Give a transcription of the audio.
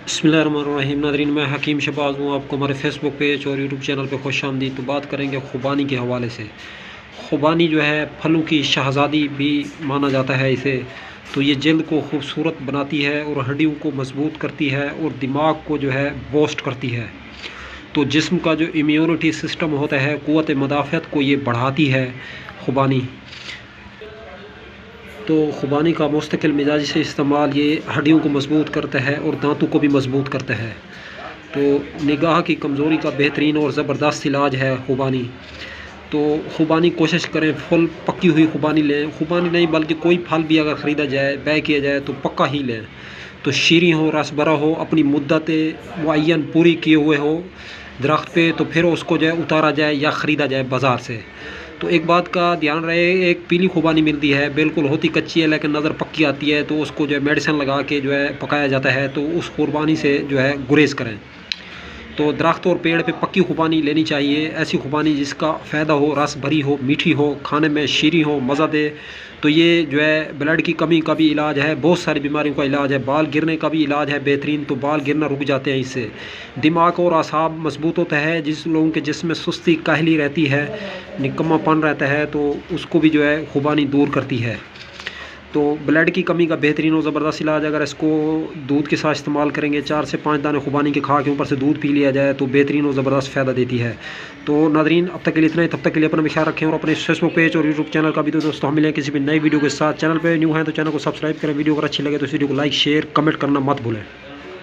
बिस्मिल्लाहिर्रहमानिर्रहीम। नाज़रीन, मैं हकीम शहबाज हूँ। आपको हमारे फेसबुक पेज और यूट्यूब चैनल पे खुश आमदीद। तो बात करेंगे खुबानी के हवाले से। खुबानी जो है फलों की शहज़ादी भी माना जाता है इसे। तो ये जल्द को खूबसूरत बनाती है और हड्डियों को मजबूत करती है और दिमाग को जो है बूस्ट करती है। तो जिस्म का जो इम्यूनिटी सिस्टम होता है, क़ुव्वत मदाफ़त को ये बढ़ाती है खुबानी। तो खुबानी का मुस्तकिल मिजाज से इस्तेमाल ये हड्डियों को मजबूत करता है और दांतों को भी मजबूत करता है। तो निगाह की कमज़ोरी का बेहतरीन और ज़बरदस्त इलाज है खुबानी। तो खुबानी कोशिश करें फुल पकी हुई खुबानी लें। खुबानी नहीं बल्कि कोई फल भी अगर ख़रीदा जाए, बै किया जाए तो पक्का ही लें। तो शीरी हो, रस भरा हो, अपनी मुद्दत मुअय्यन पूरी किए हुए हो दरख्त पे, तो फिर उसको जो है उतारा जाए या ख़रीदा जाए बाज़ार से। तो एक बात का ध्यान रहे, एक पीली खुबानी मिलती है, बिल्कुल होती कच्ची है लेकिन नज़र पक्की आती है। तो उसको जो है मेडिसिन लगा के जो है पकाया जाता है। तो उस खुबानी से जो है गुरेज करें। तो दरख्त और पेड़ पे पक्की खुबानी लेनी चाहिए, ऐसी खुबानी जिसका फ़ायदा हो, रस भरी हो, मीठी हो, खाने में शीरी हो, मज़ा दे। तो ये जो है ब्लड की कमी का भी इलाज है, बहुत सारी बीमारियों का इलाज है, बाल गिरने का भी इलाज है बेहतरीन। तो बाल गिरना रुक जाते हैं इससे। दिमाग और असाब मजबूत होता है। जिस लोगों के जिसमें सुस्ती काहली रहती है, निकम्मापन रहता है, तो उसको भी जो है खुबानी दूर करती है। तो ब्लड की कमी का बेहतरीन और ज़बरदस्त इलाज, अगर इसको दूध के साथ इस्तेमाल करेंगे, 4 से 5 दाने खुबानी के खा के ऊपर से दूध पी लिया जाए, तो बेहतरीन और ज़बरदस्त फ़ायदा देती है। तो नाज़रीन, अब तक के लिए इतना ही। तब तक के लिए अपना भी ख्याल रखें और अपने फेसबुक पेज और यूट्यूब चैनल का भी तो दोस्तों हम मिलें किसी भी नई वीडियो के साथ। चैनल पर न्यू हैं तो चैनल को सब्सक्राइब करें। वीडियो अगर अच्छी लगे तो इस वीडियो को लाइक, शेयर, कमेंट करना मत भूलें।